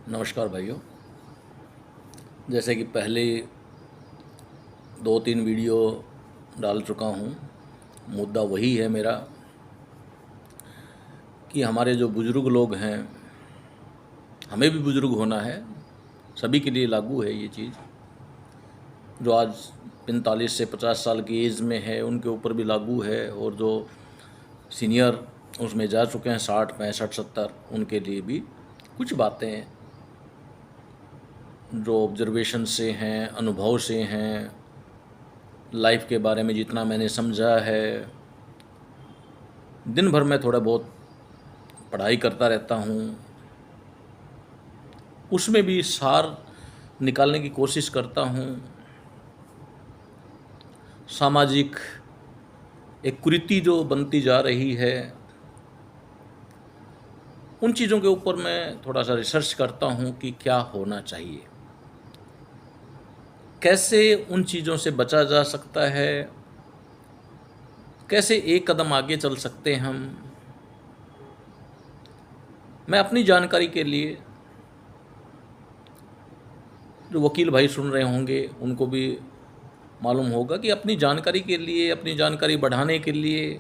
नमस्कार भाइयों। जैसे कि पहले 2-3 वीडियो डाल चुका हूँ। मुद्दा वही है मेरा कि हमारे जो बुज़ुर्ग लोग हैं, हमें भी बुज़ुर्ग होना है, सभी के लिए लागू है ये चीज़। जो आज 45 से 50 साल की एज में है उनके ऊपर भी लागू है, और जो सीनियर उसमें जा चुके हैं 60, 65, 70, उनके लिए भी कुछ बातें जो ऑब्जर्वेशन से हैं, अनुभव से हैं, लाइफ के बारे में जितना मैंने समझा है। दिन भर मैं थोड़ा बहुत पढ़ाई करता रहता हूँ, उसमें भी सार निकालने की कोशिश करता हूँ। सामाजिक एक कुरीति जो बनती जा रही है, उन चीज़ों के ऊपर मैं थोड़ा सा रिसर्च करता हूँ कि क्या होना चाहिए, कैसे उन चीज़ों से बचा जा सकता है, कैसे एक कदम आगे चल सकते हैं हम। मैं अपनी जानकारी के लिए, जो वकील भाई सुन रहे होंगे उनको भी मालूम होगा कि अपनी जानकारी के लिए, अपनी जानकारी बढ़ाने के लिए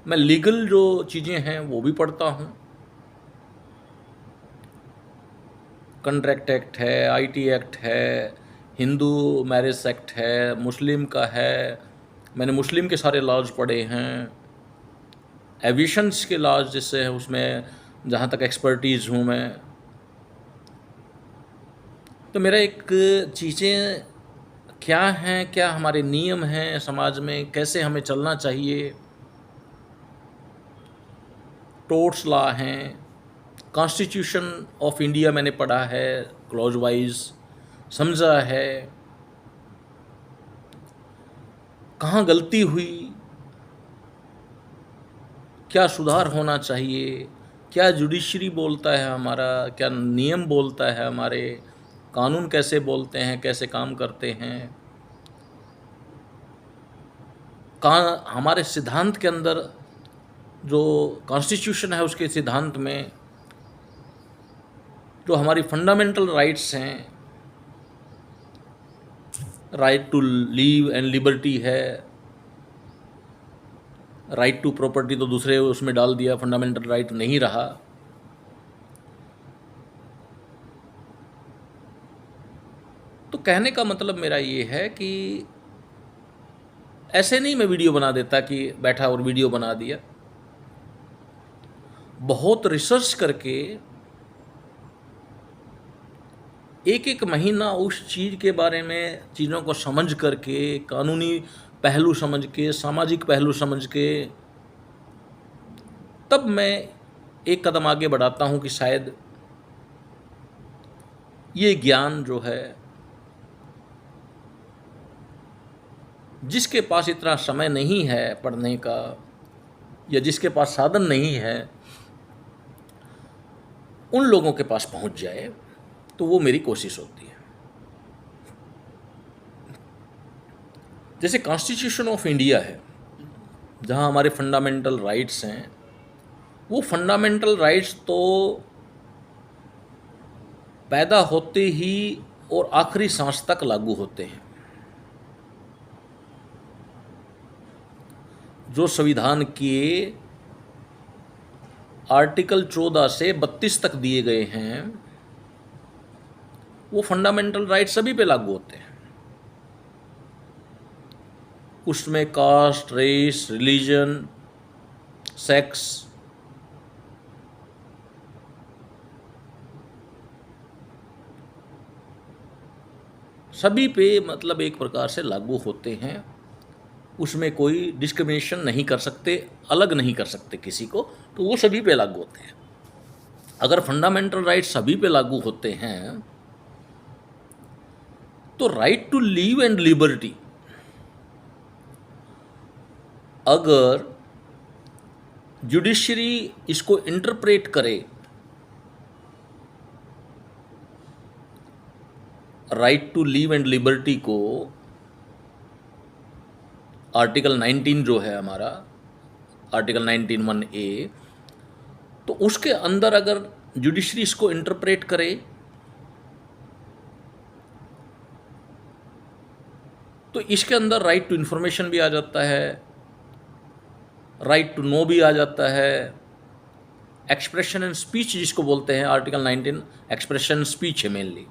मैं लीगल जो चीज़ें हैं वो भी पढ़ता हूँ। कंट्रैक्ट एक्ट है, आईटी एक्ट है, हिंदू मैरिज एक्ट है, मुस्लिम का है, मैंने मुस्लिम के सारे लॉज पढ़े हैं। एविशंस के लॉज जिससे है उसमें जहाँ तक एक्सपर्टीज़ हूँ मैं, तो मेरा एक चीज़ें क्या हैं, क्या हमारे नियम हैं समाज में, कैसे हमें चलना चाहिए। टोर्ट्स लॉ हैं, कॉन्स्टिट्यूशन ऑफ इंडिया मैंने पढ़ा है, क्लॉज वाइज समझा है, कहाँ गलती हुई, क्या सुधार होना चाहिए, क्या जुडिशरी बोलता है हमारा, क्या नियम बोलता है हमारे, कानून कैसे बोलते हैं, कैसे काम करते हैं। हमारे सिद्धांत के अंदर जो कॉन्स्टिट्यूशन है उसके सिद्धांत में जो हमारी फंडामेंटल राइट्स हैं, right to live and liberty है, राइट टू प्रॉपर्टी तो दूसरे उसमें डाल दिया, फंडामेंटल राइट नहीं रहा। तो कहने का मतलब मेरा ये है कि ऐसे नहीं मैं वीडियो बना देता कि बैठा और वीडियो बना दिया। बहुत रिसर्च करके एक एक महीना उस चीज़ के बारे में चीज़ों को समझ करके, कानूनी पहलू समझ के, सामाजिक पहलू समझ के, तब मैं एक कदम आगे बढ़ाता हूँ कि शायद ये ज्ञान जो है, जिसके पास इतना समय नहीं है पढ़ने का या जिसके पास साधन नहीं है, उन लोगों के पास पहुंच जाए, तो वो मेरी कोशिश होती है। जैसे कॉन्स्टिट्यूशन ऑफ इंडिया है, जहां हमारे फंडामेंटल राइट्स हैं, वो फंडामेंटल राइट्स तो पैदा होते ही और आखिरी सांस तक लागू होते हैं। जो संविधान के आर्टिकल 14 से 32 तक दिए गए हैं, वो फंडामेंटल राइट सभी पे लागू होते हैं। उसमें कास्ट, रेस, रिलीजन, सेक्स, सभी पे मतलब एक प्रकार से लागू होते हैं। उसमें कोई डिस्क्रिमिनेशन नहीं कर सकते, अलग नहीं कर सकते किसी को, तो वो सभी पे लागू होते हैं। अगर फंडामेंटल राइट सभी पे लागू होते हैं, तो right to live and liberty अगर जुडिशरी इसको इंटरप्रेट करे, right to live and liberty को आर्टिकल 19 जो है हमारा, आर्टिकल 19(1)(a), तो उसके अंदर अगर जुडिशरी इसको इंटरप्रेट करे तो इसके अंदर राइट टू इन्फॉर्मेशन भी आ जाता है, राइट टू नो भी आ जाता है, एक्सप्रेशन एंड स्पीच जिसको बोलते हैं, आर्टिकल 19 एक्सप्रेशन स्पीच है मेनली।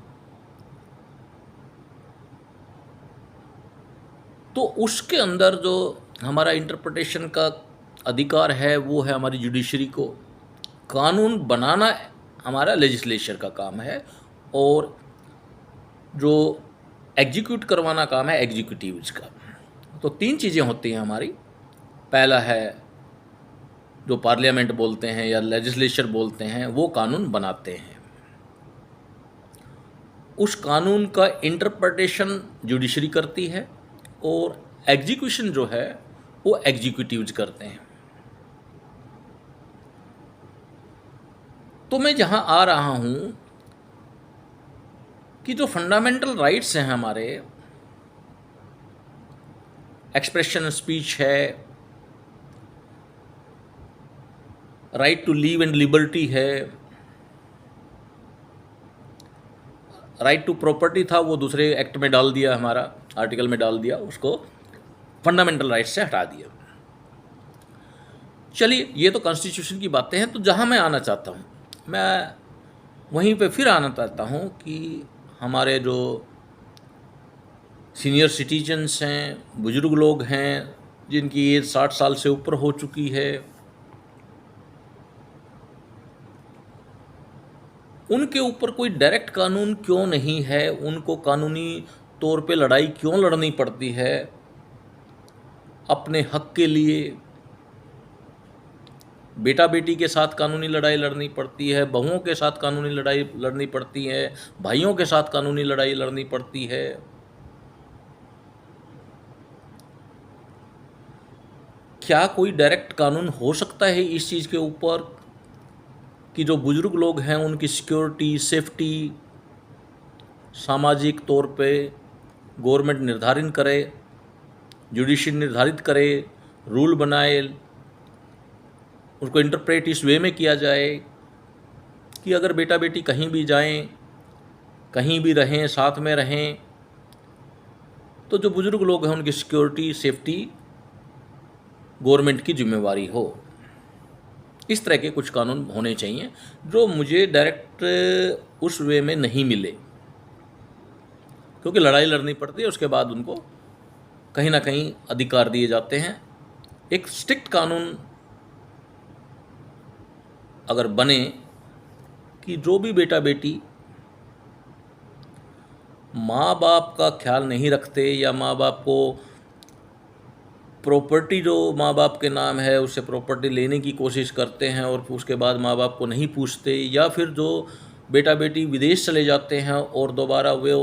तो उसके अंदर जो हमारा इंटरप्रिटेशन का अधिकार है वो है हमारी जुडिशरी को। कानून बनाना हमारा लेजिस्लेचर का काम है और जो एग्जीक्यूट करवाना काम है एग्जीक्यूटिव्स का। तो 3 चीज़ें होती हैं हमारी। पहला है जो पार्लियामेंट बोलते हैं या लेजिस्लेचर बोलते हैं, वो कानून बनाते हैं। उस कानून का इंटरप्रिटेशन जुडिशरी करती है और एग्जीक्यूशन जो है वो एग्जीक्यूटिव्स करते हैं। तो मैं जहाँ आ रहा हूँ कि जो फंडामेंटल राइट्स हैं हमारे, एक्सप्रेशन स्पीच है, right to live and liberty है, राइट टू प्रॉपर्टी था वो दूसरे एक्ट में डाल दिया, हमारा आर्टिकल में डाल दिया, उसको फंडामेंटल राइट्स से हटा दिया। चलिए ये तो कॉन्स्टिट्यूशन की बातें हैं। तो जहाँ मैं आना चाहता हूँ, मैं वहीं पे फिर आना चाहता हूँ कि हमारे जो सीनियर सिटीजन्स हैं, बुजुर्ग लोग हैं जिनकी एज 60 साल से ऊपर हो चुकी है, उनके ऊपर कोई डायरेक्ट कानून क्यों नहीं है? उनको कानूनी तौर पे लड़ाई क्यों लड़नी पड़ती है अपने हक के लिए? बेटा बेटी के साथ कानूनी लड़ाई लड़नी पड़ती है, बहुओं के साथ कानूनी लड़ाई लड़नी पड़ती है, भाइयों के साथ कानूनी लड़ाई लड़नी पड़ती है। क्या कोई डायरेक्ट कानून हो सकता है इस चीज़ के ऊपर कि जो बुजुर्ग लोग हैं उनकी सिक्योरिटी, सेफ्टी सामाजिक तौर पे गवर्नमेंट निर्धारित करे, जुडिशरी निर्धारित करे, रूल बनाए, उसको इंटरप्रेट इस वे में किया जाए कि अगर बेटा बेटी कहीं भी जाएं, कहीं भी रहें, साथ में रहें, तो जो बुजुर्ग लोग हैं उनकी सिक्योरिटी, सेफ्टी गवर्नमेंट की जिम्मेवारी हो। इस तरह के कुछ कानून होने चाहिए जो मुझे डायरेक्ट उस वे में नहीं मिले, क्योंकि लड़ाई लड़नी पड़ती है, उसके बाद उनको कहीं ना कहीं अधिकार दिए जाते हैं। एक स्ट्रिक्ट कानून अगर बने कि जो भी बेटा बेटी माँ बाप का ख्याल नहीं रखते या माँ बाप को प्रॉपर्टी जो माँ बाप के नाम है उससे प्रॉपर्टी लेने की कोशिश करते हैं और उसके बाद माँ बाप को नहीं पूछते, या फिर जो बेटा बेटी विदेश चले जाते हैं और दोबारा वे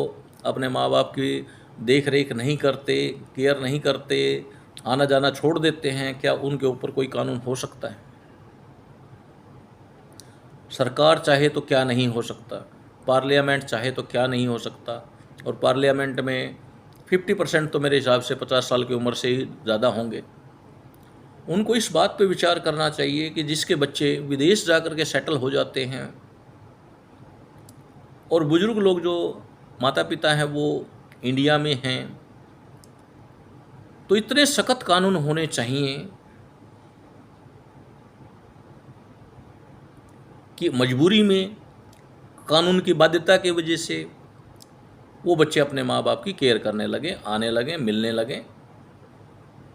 अपने माँ बाप की देख रेख नहीं करते, केयर नहीं करते, आना जाना छोड़ देते हैं, क्या उनके ऊपर कोई कानून हो सकता है? सरकार चाहे तो क्या नहीं हो सकता, पार्लियामेंट चाहे तो क्या नहीं हो सकता। और पार्लियामेंट में 50% तो मेरे हिसाब से 50 साल की उम्र से ही ज़्यादा होंगे। उनको इस बात पे विचार करना चाहिए कि जिसके बच्चे विदेश जाकर के सेटल हो जाते हैं और बुजुर्ग लोग जो माता पिता हैं वो इंडिया में हैं, तो इतने सख्त कानून होने चाहिए कि मजबूरी में, कानून की बाध्यता की वजह से वो बच्चे अपने माँ बाप की केयर करने लगे, आने लगे, मिलने लगे,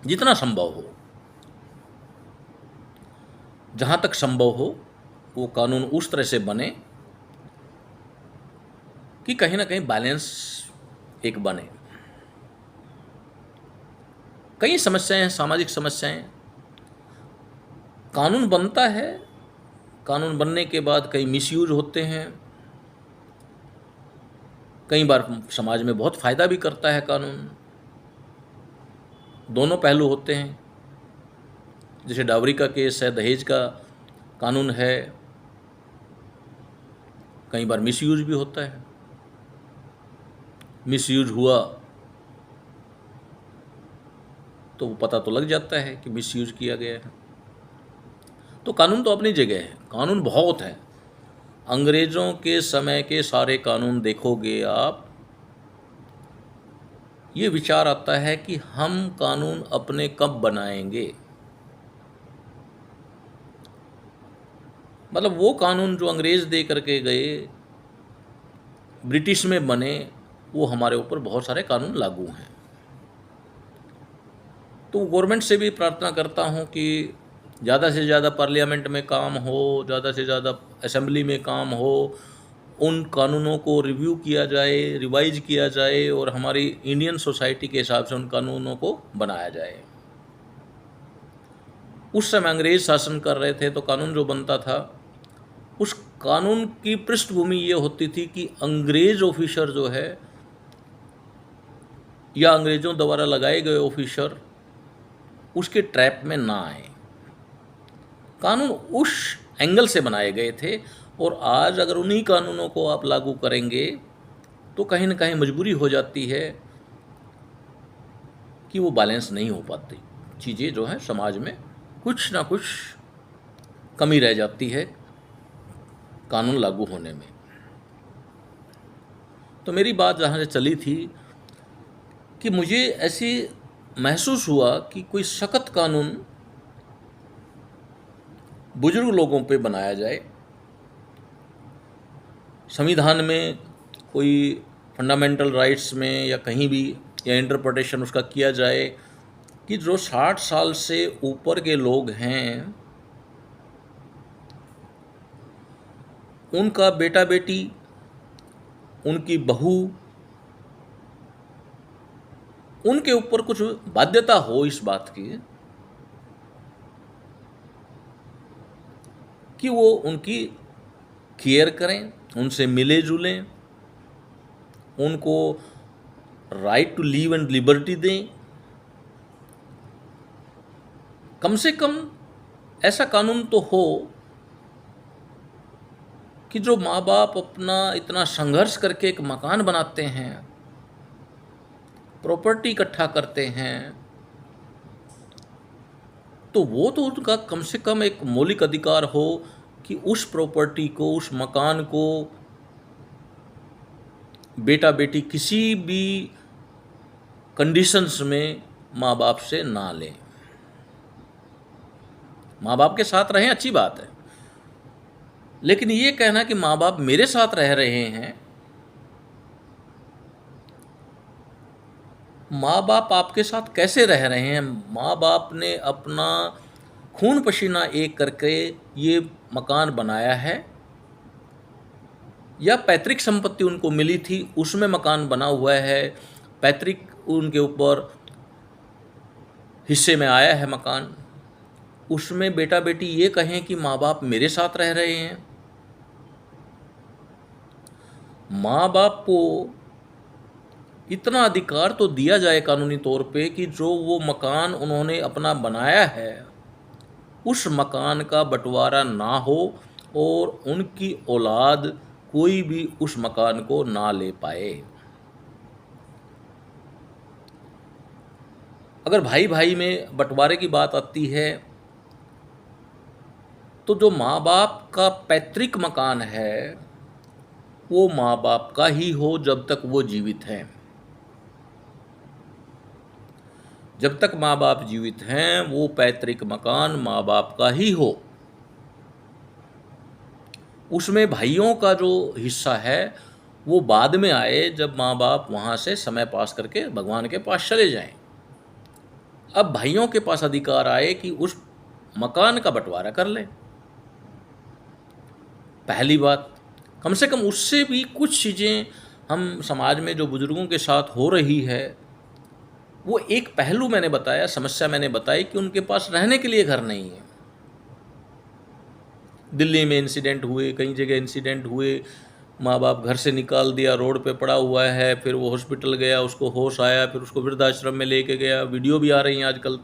जितना संभव हो, जहाँ तक संभव हो वो कानून उस तरह से बने कि कहीं ना कहीं बैलेंस एक बने। कई समस्याएं हैं, सामाजिक समस्याएं, कानून बनता है, कानून बनने के बाद कई मिसयूज होते हैं, कई बार समाज में बहुत फ़ायदा भी करता है कानून। दोनों पहलू होते हैं। जैसे डावरी का केस है, दहेज का कानून है, कई बार मिसयूज भी होता है। मिसयूज हुआ तो वो पता तो लग जाता है कि मिसयूज किया गया है। तो कानून तो अपनी जगह है, कानून बहुत है। अंग्रेज़ों के समय के सारे कानून देखोगे आप, ये विचार आता है कि हम कानून अपने कब बनाएंगे। मतलब वो कानून जो अंग्रेज़ दे करके गए, ब्रिटिश में बने, वो हमारे ऊपर बहुत सारे कानून लागू हैं। तो गवर्नमेंट से भी प्रार्थना करता हूँ कि ज़्यादा से ज़्यादा पार्लियामेंट में काम हो, ज़्यादा से ज़्यादा असेंबली में काम हो, उन कानूनों को रिव्यू किया जाए, रिवाइज किया जाए और हमारी इंडियन सोसाइटी के हिसाब से उन कानूनों को बनाया जाए। उस समय अंग्रेज शासन कर रहे थे, तो कानून जो बनता था, उस कानून की पृष्ठभूमि ये होती थी कि अंग्रेज ऑफिसर जो है या अंग्रेज़ों द्वारा लगाए गए ऑफिसर उसके ट्रैप में ना आए। कानून उस एंगल से बनाए गए थे, और आज अगर उन्हीं कानूनों को आप लागू करेंगे तो कहीं ना कहीं मजबूरी हो जाती है कि वो बैलेंस नहीं हो पाती, चीज़ें जो हैं समाज में कुछ ना कुछ कमी रह जाती है कानून लागू होने में। तो मेरी बात जहाँ से चली थी कि मुझे ऐसी महसूस हुआ कि कोई सख्त कानून बुजुर्ग लोगों पे बनाया जाए। संविधान में कोई फंडामेंटल राइट्स में या कहीं भी या इंटरप्रिटेशन उसका किया जाए कि जो 60 साल से ऊपर के लोग हैं उनका बेटा बेटी, उनकी बहू, उनके ऊपर कुछ बाध्यता हो इस बात की कि वो उनकी केयर करें, उनसे मिले जुलें, उनको right to live and liberty दें। कम से कम ऐसा कानून तो हो कि जो माँ बाप अपना इतना संघर्ष करके एक मकान बनाते हैं, प्रॉपर्टी इकट्ठा करते हैं, तो वो तो उनका कम से कम एक मौलिक अधिकार हो कि उस प्रॉपर्टी को, उस मकान को बेटा बेटी किसी भी कंडीशंस में माँ बाप से ना लें। माँ बाप के साथ रहें, अच्छी बात है, लेकिन ये कहना कि माँ बाप मेरे साथ रह रहे हैं, माँ बाप आपके साथ कैसे रह रहे हैं? माँ बाप ने अपना खून पसीना एक करके ये मकान बनाया है, या पैतृक संपत्ति उनको मिली थी उसमें मकान बना हुआ है, पैतृक उनके ऊपर हिस्से में आया है मकान, उसमें बेटा बेटी ये कहें कि माँ बाप मेरे साथ रह रहे हैं। माँ बाप को इतना अधिकार तो दिया जाए कानूनी तौर पे कि जो वो मकान उन्होंने अपना बनाया है उस मकान का बंटवारा ना हो और उनकी औलाद कोई भी उस मकान को ना ले पाए। अगर भाई भाई में बंटवारे की बात आती है तो जो माँ बाप का पैतृक मकान है वो माँ बाप का ही हो जब तक वो जीवित हैं। जब तक माँ बाप जीवित हैं वो पैतृक मकान माँ बाप का ही हो। उसमें भाइयों का जो हिस्सा है वो बाद में आए, जब माँ बाप वहाँ से समय पास करके भगवान के पास चले जाएं। अब भाइयों के पास अधिकार आए कि उस मकान का बंटवारा कर लें। पहली बात, कम से कम उससे भी कुछ चीज़ें हम समाज में जो बुजुर्गों के साथ हो रही है, वो एक पहलू मैंने बताया, समस्या मैंने बताई कि उनके पास रहने के लिए घर नहीं है। दिल्ली में इंसिडेंट हुए, कई जगह इंसिडेंट हुए, माँ बाप घर से निकाल दिया, रोड पे पड़ा हुआ है, फिर वो हॉस्पिटल गया, उसको होश आया, फिर उसको वृद्धाश्रम में लेके गया, वीडियो भी आ रही हैं आजकल।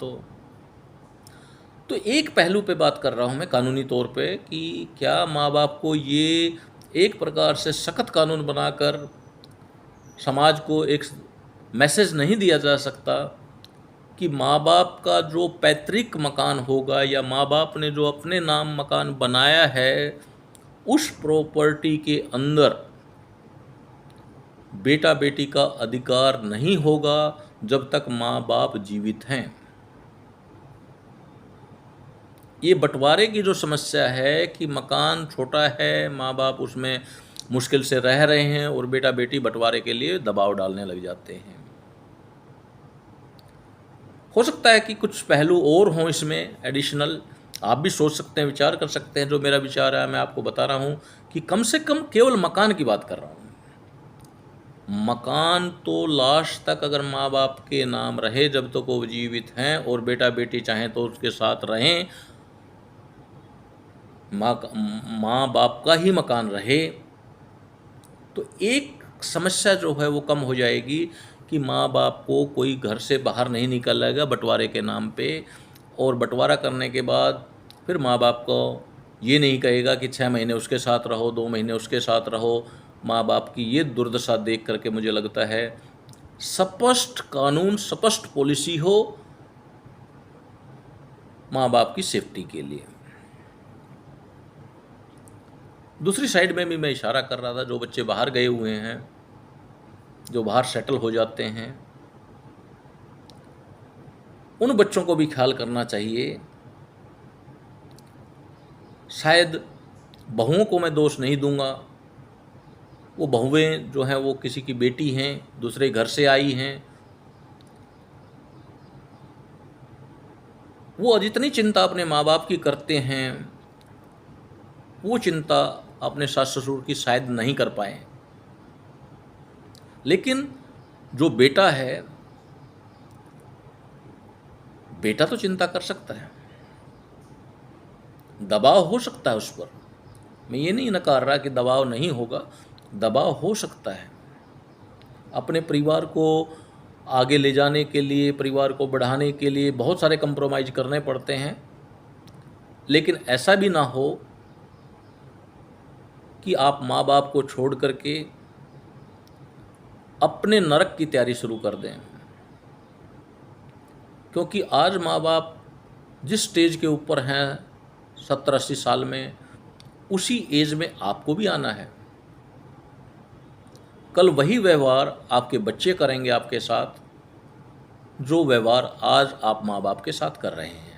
तो एक पहलू पे बात कर रहा हूँ मैं कानूनी तौर पे कि क्या माँ बाप को ये एक प्रकार से सख्त कानून बनाकर समाज को एक मैसेज नहीं दिया जा सकता कि माँ बाप का जो पैतृक मकान होगा या माँ बाप ने जो अपने नाम मकान बनाया है उस प्रॉपर्टी के अंदर बेटा बेटी का अधिकार नहीं होगा जब तक माँ बाप जीवित हैं। ये बंटवारे की जो समस्या है कि मकान छोटा है, माँ बाप उसमें मुश्किल से रह रहे हैं और बेटा बेटी बंटवारे के लिए दबाव डालने लग जाते हैं। हो सकता है कि कुछ पहलू और हों इसमें एडिशनल, आप भी सोच सकते हैं, विचार कर सकते हैं। जो मेरा विचार है मैं आपको बता रहा हूँ कि कम से कम केवल मकान की बात कर रहा हूँ। मकान तो लास्ट तक अगर माँ बाप के नाम रहे जब तक वो जीवित हैं और बेटा बेटी चाहें तो उसके साथ रहें, माँ बाप का ही मकान रहे, तो एक समस्या जो है वो कम हो जाएगी कि माँ बाप को कोई घर से बाहर नहीं निकलेगा बंटवारे के नाम पे। और बंटवारा करने के बाद फिर माँ बाप को ये नहीं कहेगा कि 6 महीने उसके साथ रहो, 2 महीने उसके साथ रहो। माँ बाप की ये दुर्दशा देख करके मुझे लगता है स्पष्ट कानून, स्पष्ट पॉलिसी हो माँ बाप की सेफ्टी के लिए। दूसरी साइड में भी मैं इशारा कर रहा था, जो बच्चे बाहर गए हुए हैं, जो बाहर सेटल हो जाते हैं, उन बच्चों को भी ख्याल करना चाहिए। शायद बहुओं को मैं दोष नहीं दूंगा, वो बहुएं जो हैं वो किसी की बेटी हैं, दूसरे घर से आई हैं, वो जितनी चिंता अपने माँ बाप की करते हैं वो चिंता अपने सास ससुर की शायद नहीं कर पाए। लेकिन जो बेटा है, बेटा तो चिंता कर सकता है, दबाव हो सकता है उस पर। मैं ये नहीं नकार रहा कि दबाव नहीं होगा, दबाव हो सकता है। अपने परिवार को आगे ले जाने के लिए, परिवार को बढ़ाने के लिए बहुत सारे कंप्रोमाइज़ करने पड़ते हैं। लेकिन ऐसा भी ना हो कि आप माँ बाप को छोड़ करके अपने नरक की तैयारी शुरू कर दें। क्योंकि आज माँ बाप जिस स्टेज के ऊपर हैं 70-80 साल में, उसी एज में आपको भी आना है। कल वही व्यवहार आपके बच्चे करेंगे आपके साथ, जो व्यवहार आज आप माँ बाप के साथ कर रहे हैं।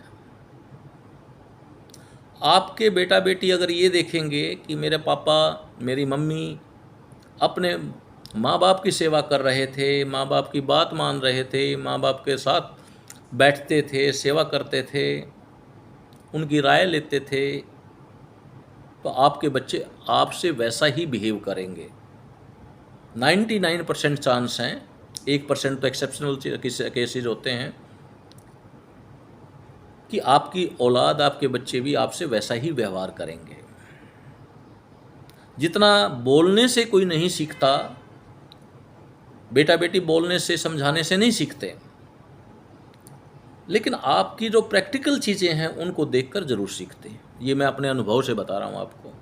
आपके बेटा बेटी अगर ये देखेंगे कि मेरे पापा, मेरी मम्मी अपने माँ बाप की सेवा कर रहे थे, माँ बाप की बात मान रहे थे, माँ बाप के साथ बैठते थे, सेवा करते थे, उनकी राय लेते थे, तो आपके बच्चे आपसे वैसा ही बिहेव करेंगे। 99% चांस हैं, 1% तो एक्सेप्शनल केसेस होते हैं कि आपकी औलाद, आपके बच्चे भी आपसे वैसा ही व्यवहार करेंगे। जितना बोलने से कोई नहीं सीखता, बेटा बेटी बोलने से, समझाने से नहीं सीखते, लेकिन आपकी जो प्रैक्टिकल चीज़ें हैं उनको देखकर ज़रूर सीखते हैं। ये मैं अपने अनुभव से बता रहा हूँ आपको।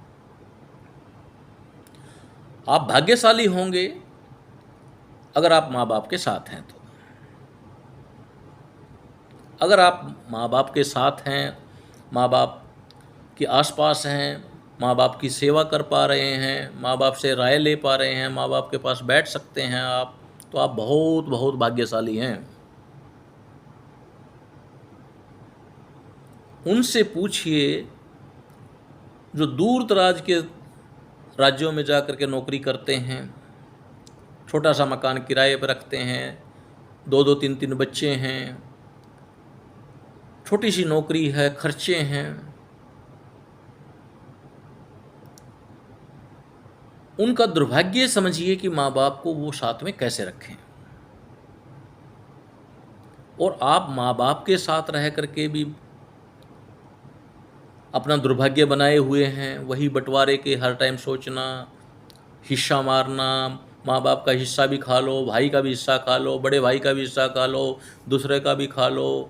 आप भाग्यशाली होंगे अगर आप माँ बाप के साथ हैं। तो अगर आप माँ बाप के साथ हैं, माँ बाप के आसपास हैं, माँ बाप की सेवा कर पा रहे हैं, माँ बाप से राय ले पा रहे हैं, माँ बाप के पास बैठ सकते हैं आप, तो आप बहुत बहुत भाग्यशाली हैं। उनसे पूछिए जो दूर दराज के राज्यों में जा कर के नौकरी करते हैं, छोटा सा मकान किराए पर रखते हैं, 2-2, 3-3 बच्चे हैं, छोटी सी नौकरी है, खर्चे हैं। उनका दुर्भाग्य समझिए कि माँ बाप को वो साथ में कैसे रखें। और आप माँ बाप के साथ रह करके भी अपना दुर्भाग्य बनाए हुए हैं। वही बंटवारे के हर टाइम सोचना, हिस्सा मारना, माँ बाप का हिस्सा भी खा लो, भाई का भी हिस्सा खा लो, बड़े भाई का भी हिस्सा खा लो, दूसरे का भी खा लो,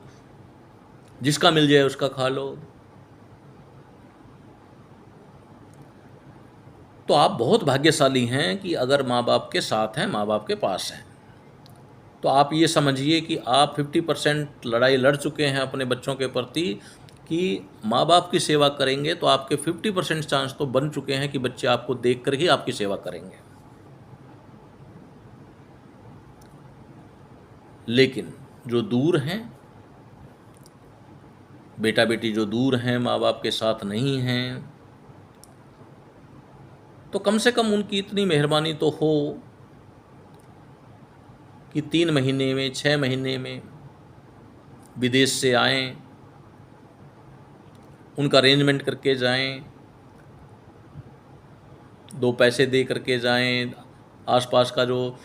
जिसका मिल जाए उसका खा लो। तो आप बहुत भाग्यशाली हैं कि अगर माँ बाप के साथ हैं, माँ बाप के पास हैं। तो आप ये समझिए कि आप 50% लड़ाई लड़ चुके हैं अपने बच्चों के प्रति कि माँ बाप की सेवा करेंगे तो आपके 50% चांस तो बन चुके हैं कि बच्चे आपको देख कर ही आपकी सेवा करेंगे। लेकिन जो दूर हैं, बेटा बेटी जो दूर हैं, माँ बाप के साथ नहीं हैं, तो कम से कम उनकी इतनी मेहरबानी तो हो कि 3 महीने में, 6 महीने में विदेश से आएं, उनका अरेंजमेंट करके जाएं, 2 पैसे दे करके जाएं। आसपास का जो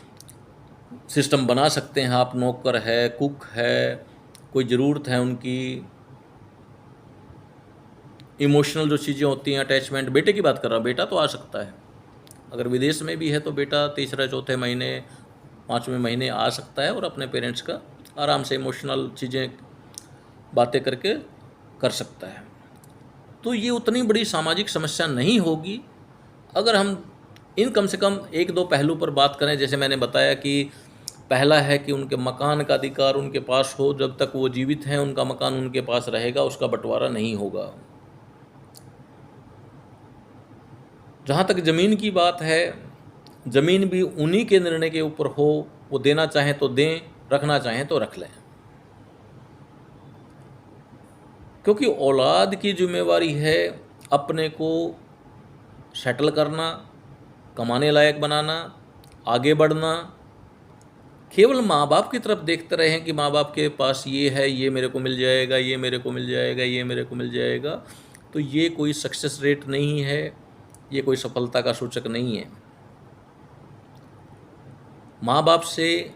सिस्टम बना सकते हैं आप, नौकर है, कुक है, कोई ज़रूरत है उनकी, इमोशनल जो चीज़ें होती हैं, अटैचमेंट। बेटे की बात कर रहा हूँ, बेटा तो आ सकता है, अगर विदेश में भी है तो बेटा तीसरे चौथे महीने, 5वें महीने आ सकता है और अपने पेरेंट्स का आराम से इमोशनल चीज़ें बातें करके कर सकता है। तो ये उतनी बड़ी सामाजिक समस्या नहीं होगी अगर हम इन कम से कम 1-2 पहलू पर बात करें। जैसे मैंने बताया कि पहला है कि उनके मकान का अधिकार उनके पास हो, जब तक वो जीवित हैं उनका मकान उनके पास रहेगा, उसका बंटवारा नहीं होगा। जहाँ तक ज़मीन की बात है, ज़मीन भी उन्हीं के निर्णय के ऊपर हो, वो देना चाहें तो दें, रखना चाहें तो रख लें। क्योंकि औलाद की जिम्मेवारी है अपने को सेटल करना, कमाने लायक बनाना, आगे बढ़ना। केवल माँ बाप की तरफ देखते रहें कि माँ बाप के पास ये है, ये मेरे को मिल जाएगा, ये मेरे को मिल जाएगा, ये मेरे को मिल जाएगा, तो ये कोई सक्सेस रेट नहीं है, ये कोई सफलता का सूचक नहीं है। माँ बाप से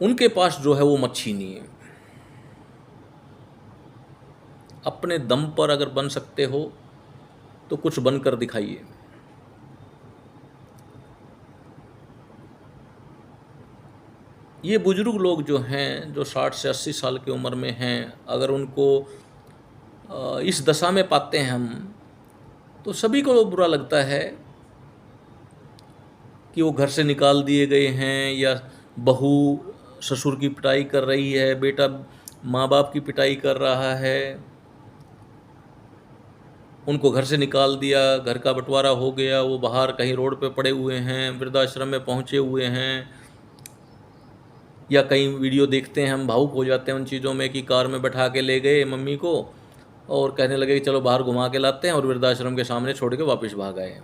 उनके पास जो है वो मत छीनिए। अपने दम पर अगर बन सकते हो तो कुछ बनकर दिखाइए। ये बुजुर्ग लोग जो हैं, जो 60 से 80 साल की उम्र में हैं, अगर उनको इस दशा में पाते हैं हम, तो सभी को बुरा लगता है कि वो घर से निकाल दिए गए हैं, या बहू ससुर की पिटाई कर रही है, बेटा माँ बाप की पिटाई कर रहा है, उनको घर से निकाल दिया, घर का बंटवारा हो गया, वो बाहर कहीं रोड पे पड़े हुए हैं, वृद्धाश्रम में पहुँचे हुए हैं। या कई वीडियो देखते हैं हम, भावुक हो जाते हैं उन चीज़ों में कि कार में बैठा के ले गए मम्मी को और कहने लगे कि चलो बाहर घुमा के लाते हैं, और वृद्धाश्रम के सामने छोड़ के वापस भाग आए।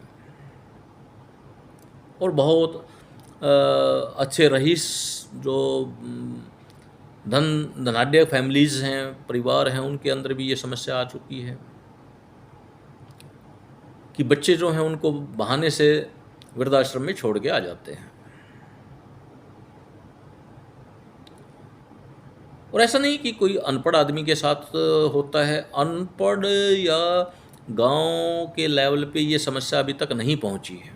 और बहुत अच्छे रईस जो धनाढ्य फैमिलीज़ हैं, परिवार हैं, उनके अंदर भी ये समस्या आ चुकी है कि बच्चे जो हैं उनको बहाने से वृद्धाश्रम में छोड़ के आ जाते हैं। और ऐसा नहीं कि कोई अनपढ़ आदमी के साथ होता है, अनपढ़ या गांव के लेवल पे ये समस्या अभी तक नहीं पहुंची है।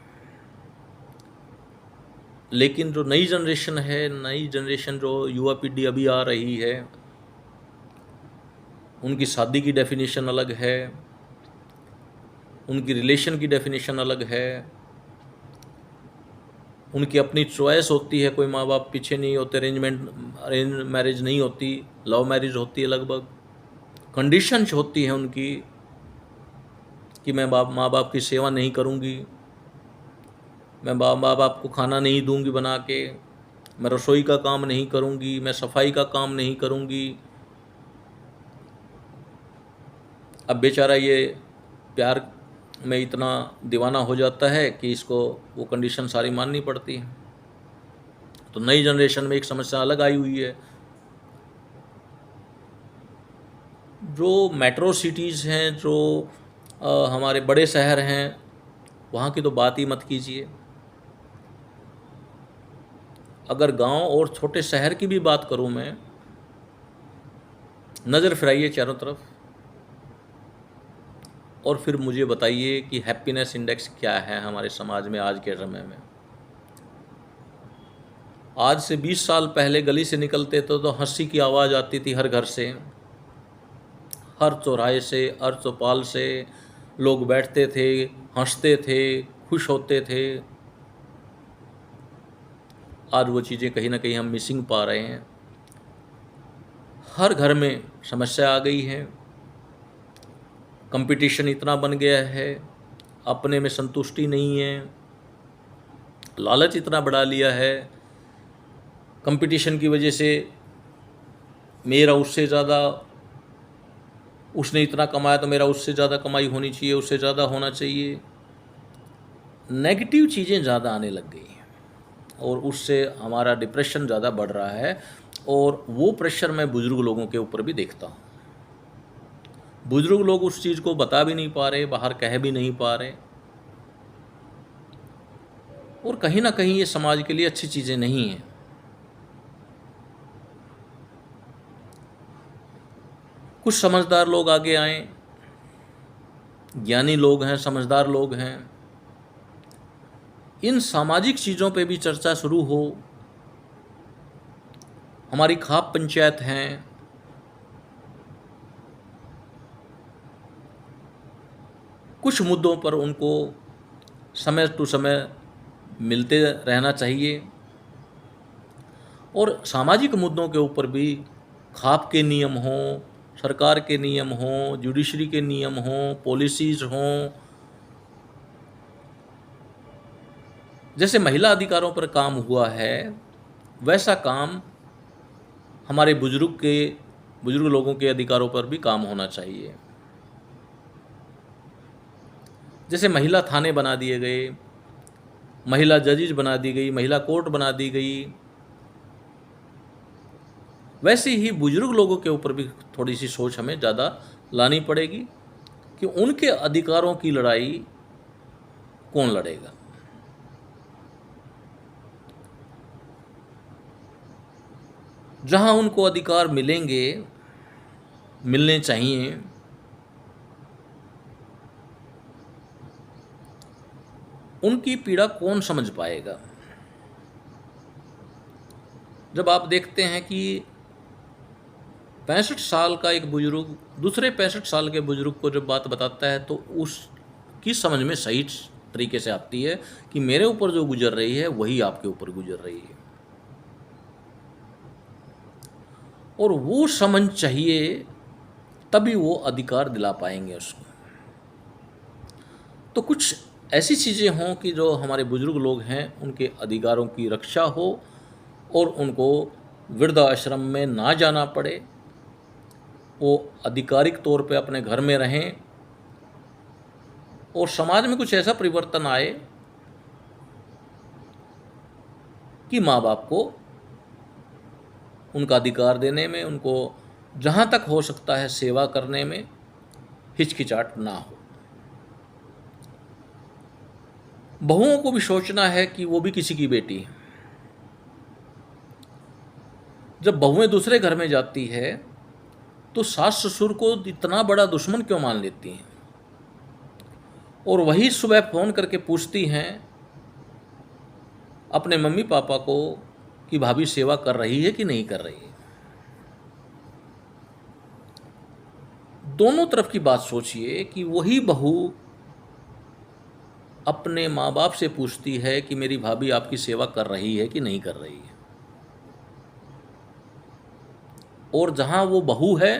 लेकिन जो नई जनरेशन है, नई जनरेशन जो युवा पीढ़ी अभी आ रही है, उनकी शादी की डेफिनेशन अलग है, उनकी रिलेशन की डेफिनेशन अलग है, उनकी अपनी चॉइस होती है। कोई माँ बाप पीछे नहीं होते, अरेंज मैरिज नहीं होती, लव मैरिज होती है लगभग। कंडीशंस होती हैं उनकी कि मैं माँ बाप की सेवा नहीं करूँगी, मैं माँ बाप को खाना नहीं दूंगी बना के, मैं रसोई का काम नहीं करूँगी, मैं सफाई का काम नहीं करूँगी। अब बेचारा ये प्यार में इतना दीवाना हो जाता है कि इसको वो कंडीशन सारी माननी पड़ती है। तो नई जनरेशन में एक समस्या अलग आई हुई है। जो मेट्रो सिटीज़ हैं, जो हमारे बड़े शहर हैं, वहाँ की तो बात ही मत कीजिए। अगर गांव और छोटे शहर की भी बात करूँ मैं, नज़र फिराइए चारों तरफ और फिर मुझे बताइए कि हैप्पीनेस इंडेक्स क्या है हमारे समाज में आज के समय में। आज से 20 साल पहले गली से निकलते तो हंसी की आवाज़ आती थी हर घर से, हर चौराहे से, हर चौपाल से लोग बैठते थे, हंसते थे, खुश होते थे। आज वो चीज़ें कहीं ना कहीं हम मिसिंग पा रहे हैं। हर घर में समस्या आ गई है, कंपटीशन इतना बन गया है, अपने में संतुष्टि नहीं है, लालच इतना बढ़ा लिया है, कंपटीशन की वजह से मेरा उससे ज़्यादा, उसने इतना कमाया तो मेरा उससे ज़्यादा कमाई होनी चाहिए, उससे ज़्यादा होना चाहिए। नेगेटिव चीज़ें ज़्यादा आने लग गई हैं और उससे हमारा डिप्रेशन ज़्यादा बढ़ रहा है। और वो प्रेशर मैं बुज़ुर्ग लोगों के ऊपर भी देखता हूँ। बुज़ुर्ग लोग उस चीज़ को बता भी नहीं पा रहे, बाहर कह भी नहीं पा रहे, और कहीं ना कहीं ये समाज के लिए अच्छी चीज़ें नहीं हैं। कुछ समझदार लोग आगे आएं, ज्ञानी लोग हैं, समझदार लोग हैं, इन सामाजिक चीज़ों पे भी चर्चा शुरू हो। हमारी खाप पंचायत हैं, कुछ मुद्दों पर उनको समय टू समय मिलते रहना चाहिए, और सामाजिक मुद्दों के ऊपर भी खाप के नियम हों, सरकार के नियम हों, जुडिशरी के नियम हों, पॉलिसीज़ हों। जैसे महिला अधिकारों पर काम हुआ है, वैसा काम हमारे बुजुर्ग लोगों के अधिकारों पर भी काम होना चाहिए। जैसे महिला थाने बना दिए गए, महिला जजेस बना दी गई, महिला कोर्ट बना दी गई, वैसे ही बुजुर्ग लोगों के ऊपर भी थोड़ी सी सोच हमें ज़्यादा लानी पड़ेगी कि उनके अधिकारों की लड़ाई कौन लड़ेगा। जहां उनको अधिकार मिलेंगे, मिलने चाहिए, उनकी पीड़ा कौन समझ पाएगा। जब आप देखते हैं कि 65 साल का एक बुजुर्ग दूसरे 65 साल के बुजुर्ग को जब बात बताता है तो उसकी समझ में सही तरीके से आती है कि मेरे ऊपर जो गुजर रही है वही आपके ऊपर गुजर रही है, और वो समझ चाहिए, तभी वो अधिकार दिला पाएंगे उसको। तो कुछ ऐसी चीज़ें हों कि जो हमारे बुजुर्ग लोग हैं उनके अधिकारों की रक्षा हो, और उनको वृद्धाश्रम में ना जाना पड़े, वो आधिकारिक तौर पे अपने घर में रहें, और समाज में कुछ ऐसा परिवर्तन आए कि माँ बाप को उनका अधिकार देने में, उनको जहाँ तक हो सकता है सेवा करने में हिचकिचाहट ना हो। बहुओं को भी सोचना है कि वो भी किसी की बेटी है। जब बहुएं दूसरे घर में जाती है तो सास ससुर को इतना बड़ा दुश्मन क्यों मान लेती हैं, और वही सुबह फ़ोन करके पूछती हैं अपने मम्मी पापा को कि भाभी सेवा कर रही है कि नहीं कर रही है। दोनों तरफ की बात सोचिए कि वही बहू अपने माँ बाप से पूछती है कि मेरी भाभी आपकी सेवा कर रही है कि नहीं कर रही है, और जहाँ वो बहू है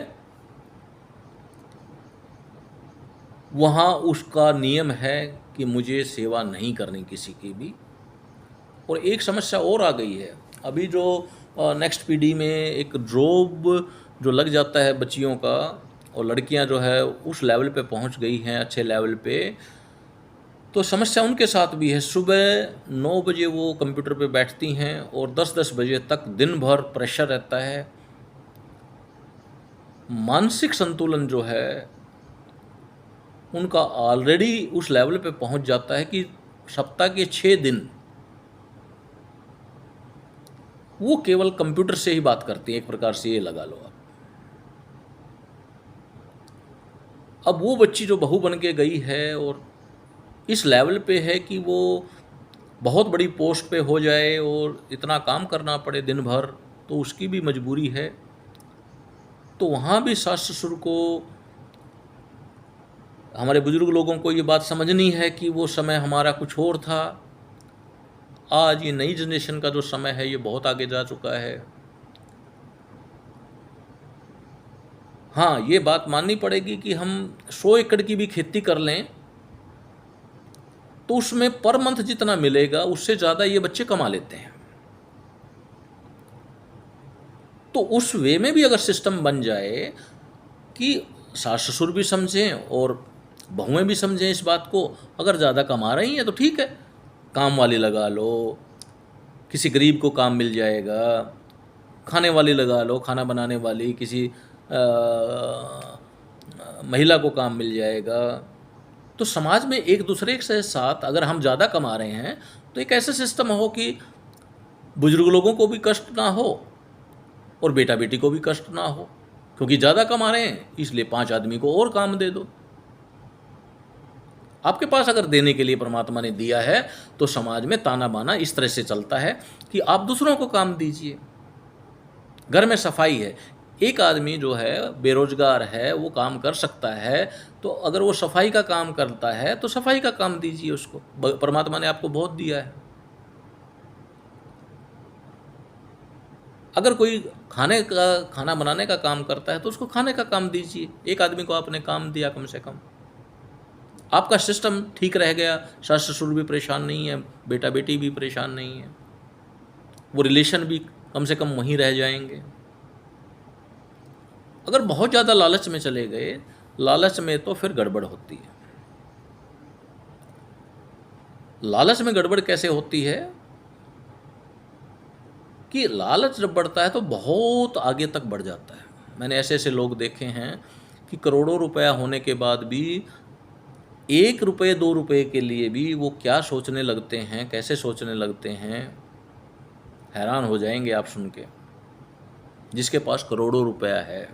वहाँ उसका नियम है कि मुझे सेवा नहीं करनी किसी की भी। और एक समस्या और आ गई है, अभी जो नेक्स्ट पीढ़ी में एक जॉब जो लग जाता है बच्चियों का, और लड़कियां जो है उस लेवल पे पहुंच गई हैं, अच्छे लेवल पे, तो समस्या उनके साथ भी है। सुबह 9 बजे वो कंप्यूटर पे बैठती हैं और 10-10 बजे तक दिन भर प्रेशर रहता है। मानसिक संतुलन जो है उनका ऑलरेडी उस लेवल पे पहुंच जाता है कि सप्ताह के 6 दिन वो केवल कंप्यूटर से ही बात करती है, एक प्रकार से ये लगा लो आप। अब वो बच्ची जो बहू बन के गई है और इस लेवल पे है कि वो बहुत बड़ी पोस्ट पे हो जाए और इतना काम करना पड़े दिन भर, तो उसकी भी मजबूरी है। तो वहाँ भी सास ससुर को, हमारे बुजुर्ग लोगों को ये बात समझनी है कि वो समय हमारा कुछ और था, आज ये नई जनरेशन का जो समय है ये बहुत आगे जा चुका है। हाँ, ये बात माननी पड़ेगी कि हम 100 एकड़ की भी खेती कर लें तो उसमें पर मंथ जितना मिलेगा उससे ज़्यादा ये बच्चे कमा लेते हैं। तो उस वे में भी अगर सिस्टम बन जाए कि सास ससुर भी समझें और बहुएं भी समझें इस बात को, अगर ज़्यादा कमा रही हैं तो ठीक है, काम वाली लगा लो, किसी गरीब को काम मिल जाएगा, खाने वाली लगा लो, खाना बनाने वाली, किसी महिला को काम मिल जाएगा। तो समाज में एक दूसरे के साथ अगर हम ज़्यादा कमा रहे हैं तो एक ऐसा सिस्टम हो कि बुजुर्ग लोगों को भी कष्ट ना हो और बेटा बेटी को भी कष्ट ना हो, क्योंकि ज़्यादा कमा रहे हैं इसलिए 5 आदमी को और काम दे दो। आपके पास अगर देने के लिए परमात्मा ने दिया है तो समाज में ताना बाना इस तरह से चलता है कि आप दूसरों को काम दीजिए। घर में सफाई है, एक आदमी जो है बेरोजगार है वो काम कर सकता है, तो अगर वो सफाई का काम करता है तो सफाई का काम दीजिए उसको, परमात्मा ने आपको बहुत दिया है। अगर कोई खाना बनाने का काम करता है तो उसको खाने का काम दीजिए। एक आदमी को आपने काम दिया, कम से कम आपका सिस्टम ठीक रह गया, सास ससुर भी परेशान नहीं है, बेटा बेटी भी परेशान नहीं है, वो रिलेशन भी कम से कम वहीं रह जाएंगे। अगर बहुत ज़्यादा लालच में चले गए, लालच में तो फिर गड़बड़ होती है। लालच में गड़बड़ कैसे होती है कि लालच जब बढ़ता है तो बहुत आगे तक बढ़ जाता है। मैंने ऐसे ऐसे लोग देखे हैं कि करोड़ों रुपया होने के बाद भी 1 रुपये 2 रुपये के लिए भी वो क्या सोचने लगते हैं, कैसे सोचने लगते हैं, हैरान हो जाएंगे आप सुन के। जिसके पास करोड़ों रुपया है,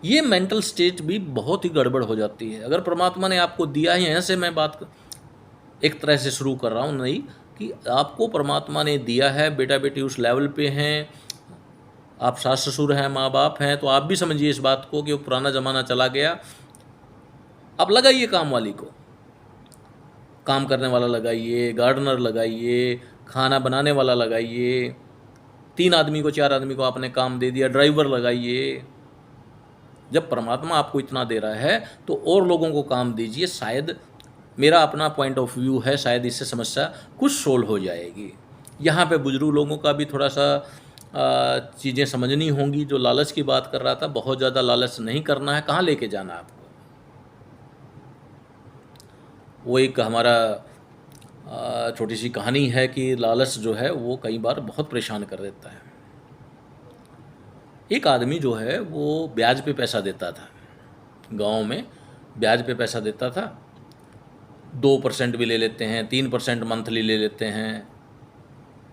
ये मेंटल स्टेट भी बहुत ही गड़बड़ हो जाती है। अगर परमात्मा ने आपको दिया है, यहाँ से मैं बात एक तरह से शुरू कर रहा हूँ, नहीं कि आपको परमात्मा ने दिया है, बेटा बेटी उस लेवल पे हैं, आप सास ससुर हैं, माँ बाप हैं, तो आप भी समझिए इस बात को कि वो पुराना ज़माना चला गया। अब लगाइए काम वाली को, काम करने वाला लगाइए, गार्डनर लगाइए, खाना बनाने वाला लगाइए, 3 आदमी को 4 आदमी को आपने काम दे दिया, ड्राइवर लगाइए। जब परमात्मा आपको इतना दे रहा है तो और लोगों को काम दीजिए। शायद, मेरा अपना पॉइंट ऑफ व्यू है, शायद इससे समस्या कुछ सोल्व हो जाएगी। यहाँ पे बुजुर्ग लोगों का भी थोड़ा सा चीज़ें समझनी होंगी। जो लालच की बात कर रहा था, बहुत ज़्यादा लालच नहीं करना है, कहाँ लेके जाना है आपको। वो एक हमारा छोटी सी कहानी है कि लालच जो है वो कई बार बहुत परेशान कर देता है। एक आदमी जो है वो ब्याज पे पैसा देता था, गांव में ब्याज पे पैसा देता था, 2% भी ले लेते हैं, 3% मंथली ले लेते हैं।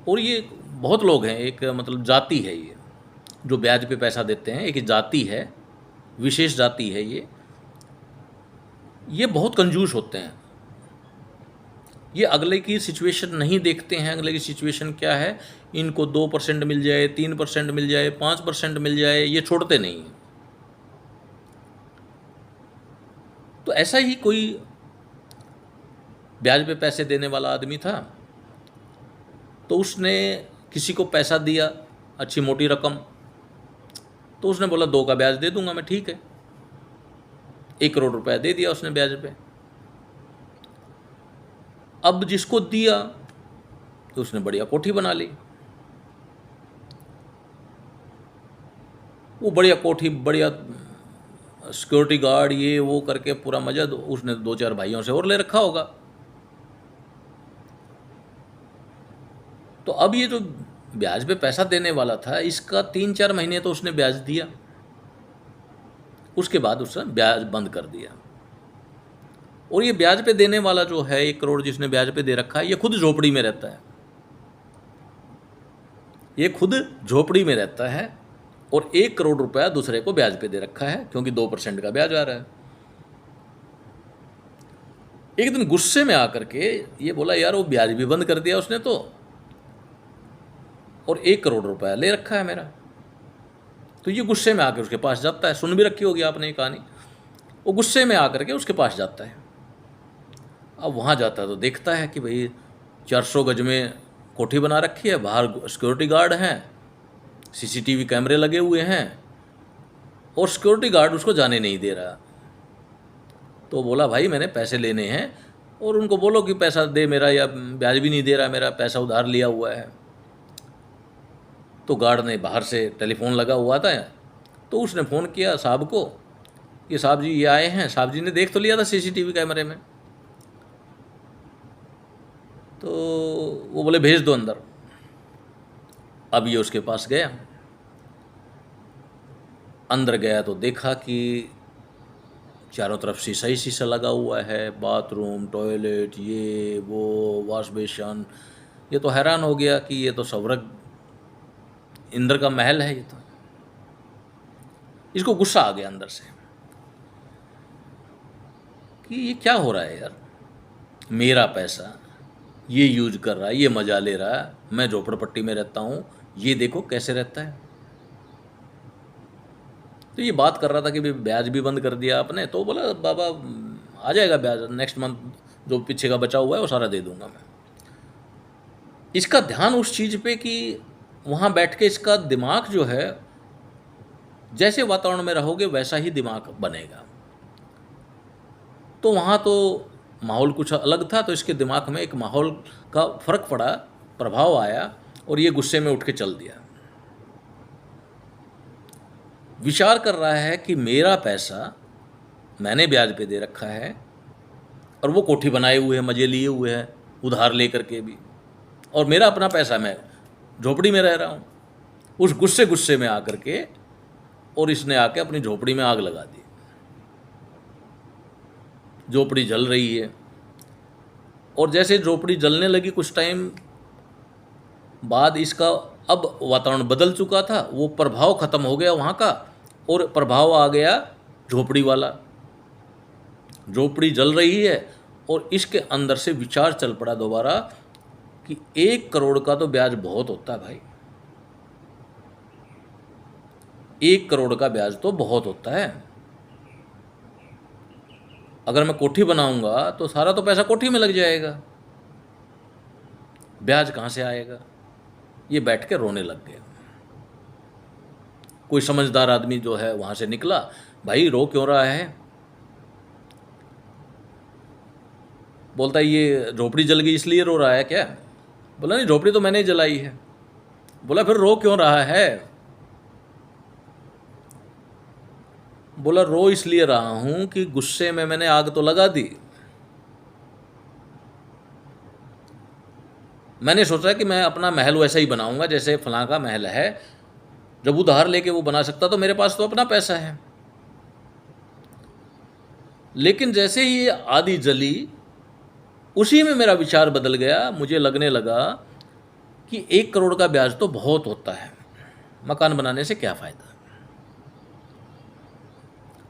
और ये बहुत लोग हैं, एक मतलब जाति है ये जो ब्याज पे पैसा देते हैं, एक जाति है, विशेष जाति है ये बहुत कंजूस होते हैं। ये अगले की सिचुएशन नहीं देखते हैं, अगले की सिचुएशन क्या है, इनको 2% मिल जाए, 3% मिल जाए, 5% मिल जाए, ये छोड़ते नहीं हैं। तो ऐसा ही कोई ब्याज पे पैसे देने वाला आदमी था, तो उसने किसी को पैसा दिया, अच्छी मोटी रकम, तो उसने बोला 2 का ब्याज दे दूंगा मैं, ठीक है। 1 करोड़ रुपया दे दिया उसने ब्याज पे। अब जिसको दिया तो उसने बढ़िया कोठी बना ली, वो बढ़िया कोठी, बढ़िया सिक्योरिटी गार्ड, ये वो करके पूरा मजा उसने 2-4 भाइयों से और ले रखा होगा। तो अब ये जो ब्याज पे पैसा देने वाला था, इसका 3-4 महीने तो उसने ब्याज दिया, उसके बाद उसने ब्याज बंद कर दिया। और ये ब्याज पे देने वाला जो है 1 करोड़ जिसने ब्याज पे दे रखा है, ये खुद झोपड़ी में रहता है, ये खुद झोपड़ी में रहता है और 1 करोड़ रुपया दूसरे को ब्याज पे दे रखा है, क्योंकि 2% का ब्याज आ रहा है। एक दिन गुस्से में आकर के ये बोला, यार वो ब्याज भी बंद कर दिया उसने तो, और 1 करोड़ रुपया ले रखा है मेरा। तो ये गुस्से में आकर उसके पास जाता है, सुन भी रखी होगी आपने ये कहानी। वो गुस्से में आकर के उसके पास जाता है। अब वहाँ जाता है तो देखता है कि भाई 400 गज में कोठी बना रखी है, बाहर सिक्योरिटी गार्ड हैं, सीसीटीवी कैमरे लगे हुए हैं और सिक्योरिटी गार्ड उसको जाने नहीं दे रहा। तो बोला भाई मैंने पैसे लेने हैं और उनको बोलो कि पैसा दे मेरा, या ब्याज भी नहीं दे रहा, मेरा पैसा उधार लिया हुआ है। तो गार्ड ने बाहर से टेलीफोन लगा हुआ था, तो उसने फ़ोन किया साहब को कि साहब जी ये आए हैं। साहब जी ने देख तो लिया था सीसीटीवी कैमरे में, तो वो बोले भेज दो अंदर। अब ये उसके पास गया, अंदर गया तो देखा कि चारों तरफ शीशा ही शीशा लगा हुआ है, बाथरूम, टॉयलेट, ये वो, वॉश बेसिन। ये तो हैरान हो गया कि ये तो स्वर्ग इंद्र का महल है। ये तो इसको गुस्सा आ गया अंदर से कि ये क्या हो रहा है यार, मेरा पैसा ये यूज कर रहा है, ये मज़ा ले रहा है, मैं झोपड़पट्टी में रहता हूँ, ये देखो कैसे रहता है। तो ये बात कर रहा था कि भाई ब्याज भी बंद कर दिया आपने। तो बोला बाबा आ जाएगा ब्याज, नेक्स्ट मंथ जो पीछे का बचा हुआ है वो सारा दे दूंगा मैं। इसका ध्यान उस चीज़ पे कि वहाँ बैठ के इसका दिमाग जो है, जैसे वातावरण में रहोगे वैसा ही दिमाग बनेगा। तो वहाँ तो माहौल कुछ अलग था, तो इसके दिमाग में एक माहौल का फ़र्क पड़ा, प्रभाव आया और ये गुस्से में उठ के चल दिया। विचार कर रहा है कि मेरा पैसा मैंने ब्याज पे दे रखा है और वो कोठी बनाए हुए हैं, मज़े लिए हुए हैं उधार लेकर के भी, और मेरा अपना पैसा, मैं झोपड़ी में रह रहा हूँ। उस गुस्से में आकर के और इसने आके अपनी झोपड़ी में आग लगा दी। झोपड़ी जल रही है और जैसे झोपड़ी जलने लगी कुछ टाइम बाद इसका अब वातावरण बदल चुका था, वो प्रभाव खत्म हो गया वहाँ का और प्रभाव आ गया झोपड़ी वाला। झोपड़ी जल रही है और इसके अंदर से विचार चल पड़ा दोबारा कि 1 करोड़ का तो ब्याज बहुत होता है भाई, 1 करोड़ का ब्याज तो बहुत होता है। अगर मैं कोठी बनाऊंगा तो सारा तो पैसा कोठी में लग जाएगा, ब्याज कहाँ से आएगा। ये बैठ के रोने लग गया। कोई समझदार आदमी जो है वहाँ से निकला, भाई रो क्यों रहा है। बोलता है ये झोपड़ी जल गई इसलिए रो रहा है क्या। बोला नहीं, झोपड़ी तो मैंने ही जलाई है। बोला फिर रो क्यों रहा है। बोला रो इसलिए रहा हूँ कि गुस्से में मैंने आग तो लगा दी। मैंने सोचा कि मैं अपना महल वैसा ही बनाऊंगा जैसे फलां का महल है, जब उधार लेके वो बना सकता तो मेरे पास तो अपना पैसा है। लेकिन जैसे ही ये आदि जली, उसी में मेरा विचार बदल गया। मुझे लगने लगा कि 1 करोड़ का ब्याज तो बहुत होता है, मकान बनाने से क्या फ़ायदा।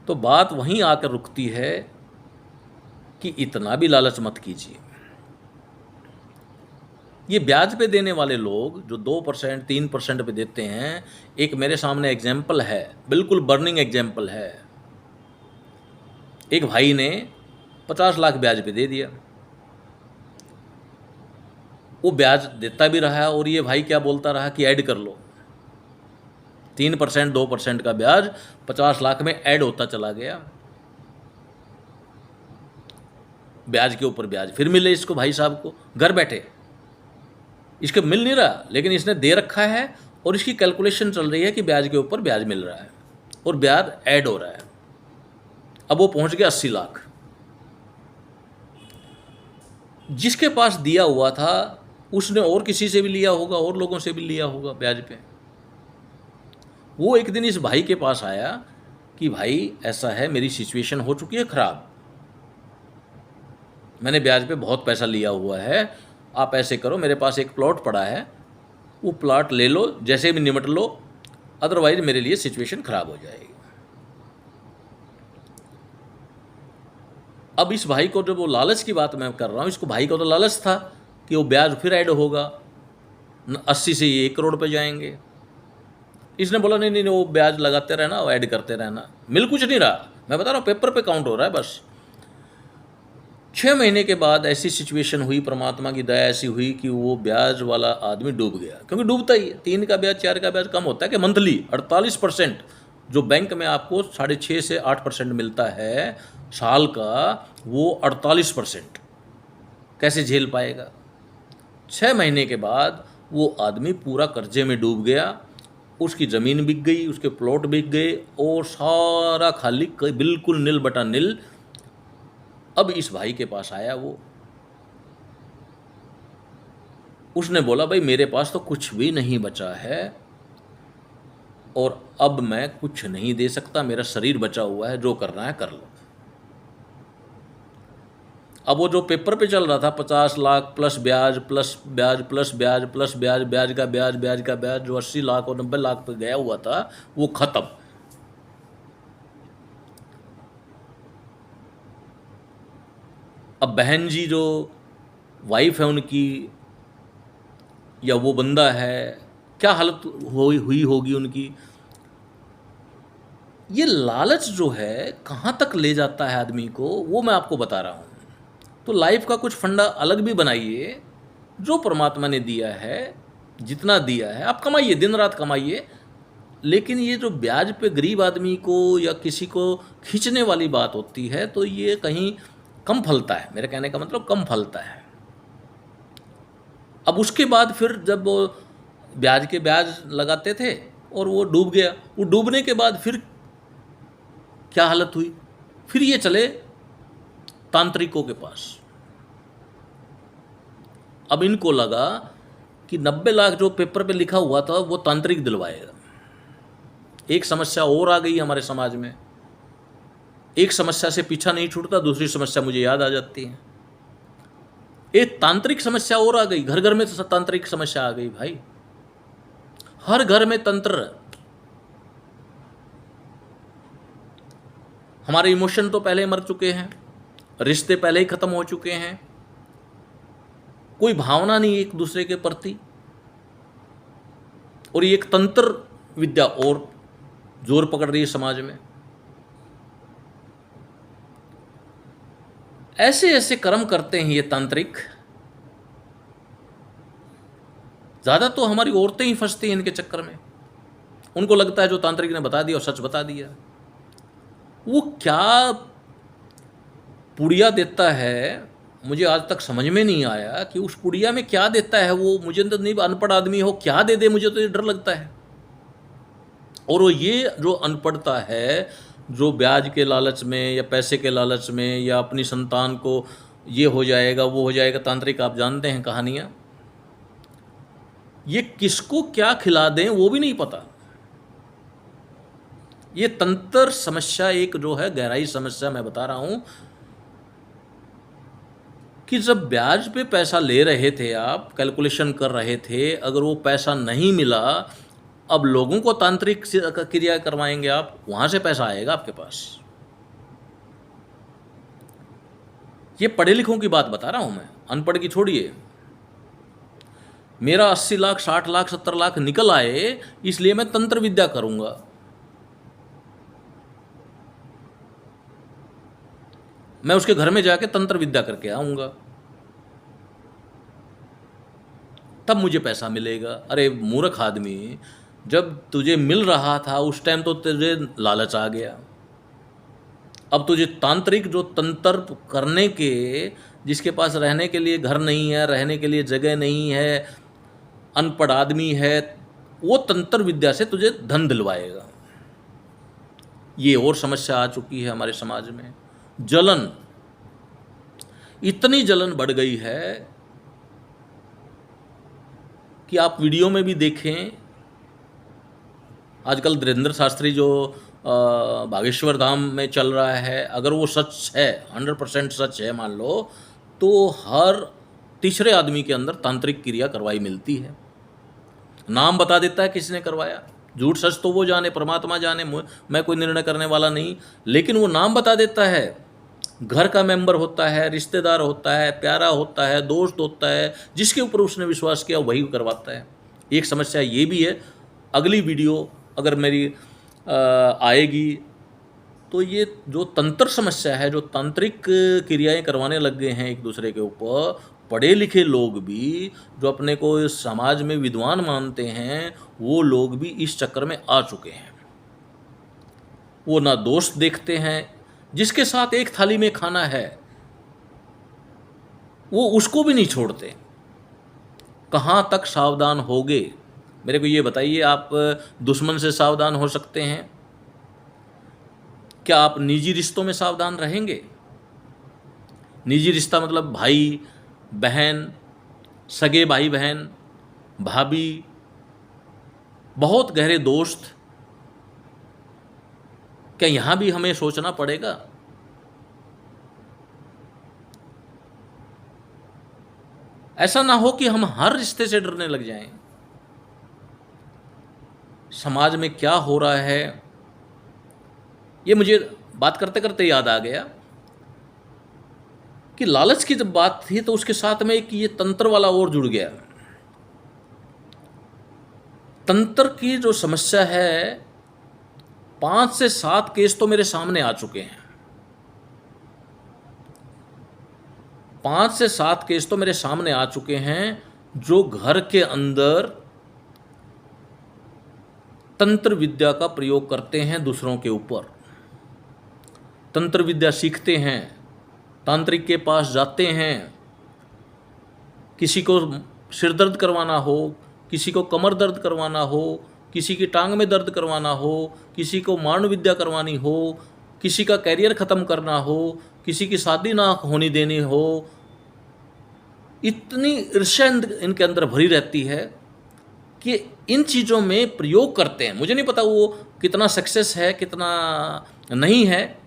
तो बात वहीं आकर रुकती है कि इतना भी लालच मत कीजिए। ये ब्याज पे देने वाले लोग जो 2%, 3% पे देते हैं, एक मेरे सामने एग्जाम्पल है, बिल्कुल बर्निंग एग्जाम्पल है। एक भाई ने 50 लाख ब्याज पे दे दिया, वो ब्याज देता भी रहा और ये भाई क्या बोलता रहा कि ऐड कर लो। 3%, 2% का ब्याज 50 लाख में ऐड होता चला गया। ब्याज के ऊपर ब्याज फिर मिले इसको, भाई साहब को घर बैठे। इसके मिल नहीं रहा, लेकिन इसने दे रखा है और इसकी कैलकुलेशन चल रही है कि ब्याज के ऊपर ब्याज मिल रहा है और ब्याज ऐड हो रहा है। अब वो पहुंच गया 80 लाख। जिसके पास दिया हुआ था उसने और किसी से भी लिया होगा, और लोगों से भी लिया होगा ब्याज पे। वो एक दिन इस भाई के पास आया कि भाई ऐसा है, मेरी सिचुएशन हो चुकी है ख़राब, मैंने ब्याज पे बहुत पैसा लिया हुआ है, आप ऐसे करो, मेरे पास एक प्लॉट पड़ा है, वो प्लॉट ले लो, जैसे भी निमट लो, अदरवाइज मेरे लिए सिचुएशन ख़राब हो जाएगी। अब इस भाई को, जब वो लालच की बात मैं कर रहा हूँ, इसको भाई को तो लालच था कि वो ब्याज फिर ऐड होगा, 80 से ये 1 करोड़ पे जाएंगे। इसने बोला नहीं नहीं वो ब्याज लगाते रहना, वो ऐड करते रहना। मिल कुछ नहीं रहा, मैं बता रहा हूँ, पेपर पे काउंट हो रहा है बस। 6 महीने के बाद ऐसी सिचुएशन हुई, परमात्मा की दया ऐसी हुई कि वो ब्याज वाला आदमी डूब गया, क्योंकि डूबता ही है। 3 का ब्याज 4 का ब्याज कम होता है कि मंथली 48% जो बैंक में आपको 6.5 से 8% मिलता है साल का, वो 48% कैसे झेल पाएगा। 6 महीने के बाद वो आदमी पूरा कर्जे में डूब गया, उसकी ज़मीन बिक गई, उसके प्लॉट बिक गए और सारा खाली, बिल्कुल नील बटा नील। अब इस भाई के पास आया वो, उसने बोला भाई मेरे पास तो कुछ भी नहीं बचा है और अब मैं कुछ नहीं दे सकता, मेरा शरीर बचा हुआ है, जो करना है कर लो। अब वो जो पेपर पे चल रहा था 50 लाख प्लस ब्याज प्लस ब्याज प्लस ब्याज प्लस ब्याज, ब्याज का ब्याज ब्याज का ब्याज, जो 80 लाख और 90 लाख पे गया हुआ था वो खत्म। अब बहन जी जो वाइफ है उनकी, या वो बंदा है, क्या हालत हुई होगी उनकी। ये लालच जो है कहाँ तक ले जाता है आदमी को, वो मैं आपको बता रहा हूँ। तो लाइफ का कुछ फंडा अलग भी बनाइए, जो परमात्मा ने दिया है, जितना दिया है आप कमाइए, दिन रात कमाइए, लेकिन ये जो ब्याज पे गरीब आदमी को या किसी को खींचने वाली बात होती है, तो ये कहीं कम फलता है। मेरे कहने का मतलब कम फलता है। अब उसके बाद फिर जब वो ब्याज के ब्याज लगाते थे और वो डूब गया, वो डूबने के बाद फिर क्या हालत हुई, फिर ये चले तांत्रिकों के पास। अब इनको लगा कि 90 लाख जो पेपर पे लिखा हुआ था वो तांत्रिक दिलवाएगा। एक समस्या और आ गई हमारे समाज में, एक समस्या से पीछा नहीं छूटता, दूसरी समस्या मुझे याद आ जाती है। एक तांत्रिक समस्या और आ गई, घर घर में तो तांत्रिक समस्या आ गई भाई, हर घर में तंत्र। हमारे इमोशन तो पहले मर चुके हैं, रिश्ते पहले ही खत्म हो चुके हैं, कोई भावना नहीं एक दूसरे के प्रति, और ये एक तंत्र विद्या और जोर पकड़ रही है समाज में। ऐसे ऐसे कर्म करते हैं ये तांत्रिक, ज़्यादा तो हमारी औरतें ही फंसती हैं इनके चक्कर में। उनको लगता है जो तांत्रिक ने बता दिया और सच बता दिया। वो क्या पुड़िया देता है, मुझे आज तक समझ में नहीं आया कि उस पुड़िया में क्या देता है वो। मुझे तो नहीं, अनपढ़ आदमी हो क्या दे दे, मुझे तो ये डर लगता है। और वो ये जो अनपढ़ता है, जो ब्याज के लालच में या पैसे के लालच में या अपनी संतान को ये हो जाएगा वो हो जाएगा, तांत्रिक आप जानते हैं कहानियाँ, ये किसको क्या खिला दें वो भी नहीं पता। ये तंत्र समस्या एक जो है गहराई समस्या, मैं बता रहा हूँ कि जब ब्याज पे पैसा ले रहे थे आप, कैलकुलेशन कर रहे थे, अगर वो पैसा नहीं मिला, अब लोगों को तांत्रिक क्रिया करवाएंगे आप, वहाँ से पैसा आएगा आपके पास। ये पढ़े लिखों की बात बता रहा हूँ मैं, अनपढ़ की छोड़िए। मेरा 80 लाख 60 लाख 70 लाख निकल आए, इसलिए मैं तंत्र विद्या करूँगा। मैं उसके घर में जाके तंत्र विद्या करके आऊँगा, तब मुझे पैसा मिलेगा। अरे मूर्ख आदमी, जब तुझे मिल रहा था उस टाइम तो तुझे लालच आ गया। अब तुझे तांत्रिक जो तंत्र करने के, जिसके पास रहने के लिए घर नहीं है, रहने के लिए जगह नहीं है, अनपढ़ आदमी है, वो तंत्र विद्या से तुझे धन दिलवाएगा। ये और समस्या आ चुकी है हमारे समाज में। जलन, इतनी जलन बढ़ गई है कि आप वीडियो में भी देखें, आजकल धीरेन्द्र शास्त्री जो बागेश्वर धाम में चल रहा है, अगर वो सच है, 100% सच है मान लो, तो हर तीसरे आदमी के अंदर तांत्रिक क्रिया करवाई मिलती है। नाम बता देता है किसने करवाया, झूठ सच तो वो जाने, परमात्मा जाने, मैं कोई निर्णय करने वाला नहीं, लेकिन वो नाम बता देता है। घर का मेंबर होता है, रिश्तेदार होता है, प्यारा होता है, दोस्त होता है, जिसके ऊपर उसने विश्वास किया वही करवाता है। एक समस्या ये भी है। अगली वीडियो अगर मेरी आएगी तो ये जो तंत्र समस्या है, जो तांत्रिक क्रियाएं करवाने लग गए हैं एक दूसरे के ऊपर, पढ़े लिखे लोग भी जो अपने को इस समाज में विद्वान मानते हैं, वो लोग भी इस चक्कर में आ चुके हैं। वो ना दोस्त देखते हैं, जिसके साथ एक थाली में खाना है वो उसको भी नहीं छोड़ते। कहाँ तक सावधान होगे? मेरे को ये बताइए, आप दुश्मन से सावधान हो सकते हैं? क्या आप निजी रिश्तों में सावधान रहेंगे? निजी रिश्ता मतलब भाई बहन, सगे भाई बहन, भाभी, बहुत गहरे दोस्त, क्या यहाँ भी हमें सोचना पड़ेगा? ऐसा ना हो कि हम हर रिश्ते से डरने लग जाएं। समाज में क्या हो रहा है, ये मुझे बात करते करते याद आ गया कि लालच की जब बात थी तो उसके साथ में एक ये तंत्र वाला और जुड़ गया। तंत्र की जो समस्या है, 5 से 7 केस तो मेरे सामने आ चुके हैं। 5 से 7 केस तो मेरे सामने आ चुके हैं जो घर के अंदर तंत्र विद्या का प्रयोग करते हैं दूसरों के ऊपर। तंत्र विद्या सीखते हैं, तांत्रिक के पास जाते हैं, किसी को सिर दर्द करवाना हो, किसी को कमर दर्द करवाना हो, किसी की टांग में दर्द करवाना हो, किसी को मारण विद्या करवानी हो, किसी का कैरियर ख़त्म करना हो, किसी की शादी ना होने देनी हो, इतनी ईर्ष्या इनके अंदर भरी रहती है कि इन चीज़ों में प्रयोग करते हैं। मुझे नहीं पता वो कितना सक्सेस है, कितना नहीं है।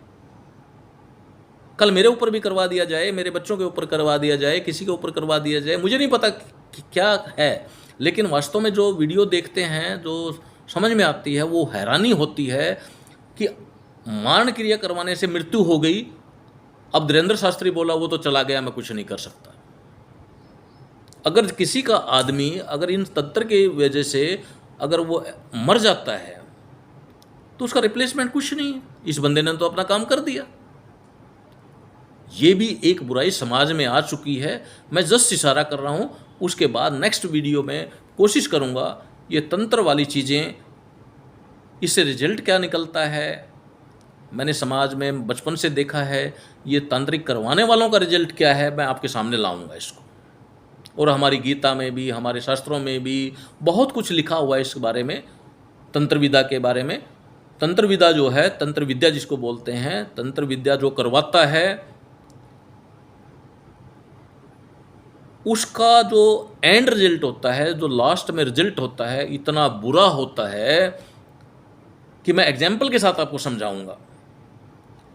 कल मेरे ऊपर भी करवा दिया जाए, मेरे बच्चों के ऊपर करवा दिया जाए, किसी के ऊपर करवा दिया जाए, मुझे नहीं पता कि क्या है, लेकिन वास्तव में जो वीडियो देखते हैं, जो समझ में आती है, वो हैरानी होती है कि मारण क्रिया करवाने से मृत्यु हो गई, अब धीरेन्द्र शास्त्री बोला वो तो चला गया, मैं कुछ नहीं कर सकता। अगर किसी का आदमी अगर इन तंत्र की वजह से अगर वो मर जाता है तो उसका रिप्लेसमेंट कुछ नहीं है। इस बंदे ने तो अपना काम कर दिया। ये भी एक बुराई समाज में आ चुकी है। मैं जस्ट इशारा कर रहा हूँ, उसके बाद नेक्स्ट वीडियो में कोशिश करूँगा ये तंत्र वाली चीज़ें, इससे रिजल्ट क्या निकलता है। मैंने समाज में बचपन से देखा है, ये तांत्रिक करवाने वालों का रिजल्ट क्या है, मैं आपके सामने लाऊंगा इसको। और हमारी गीता में भी, हमारे शास्त्रों में भी बहुत कुछ लिखा हुआ है इस बारे में, तंत्र विद्या के बारे में। तंत्र विद्या जो है, तंत्र विद्या जिसको बोलते हैं, तंत्र विद्या जो करवाता है उसका जो एंड रिजल्ट होता है, जो लास्ट में रिजल्ट होता है, इतना बुरा होता है कि मैं एग्जाम्पल के साथ आपको समझाऊंगा।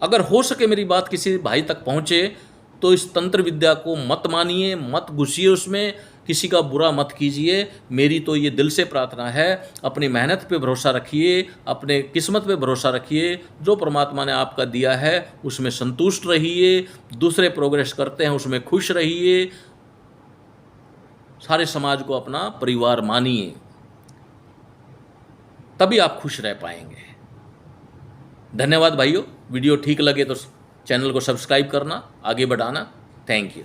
अगर हो सके मेरी बात किसी भाई तक पहुंचे तो इस तंत्र विद्या को मत मानिए, मत घुसिए उसमें, किसी का बुरा मत कीजिए। मेरी तो ये दिल से प्रार्थना है, अपनी मेहनत पे भरोसा रखिए, अपने किस्मत पे भरोसा रखिए, जो परमात्मा ने आपका दिया है उसमें संतुष्ट रहिए, दूसरे प्रोग्रेस करते हैं उसमें खुश रहिए, सारे समाज को अपना परिवार मानिए, तभी आप खुश रह पाएंगे। धन्यवाद भाइयों। वीडियो ठीक लगे तो चैनल को सब्सक्राइब करना, आगे बढ़ाना। Thank you.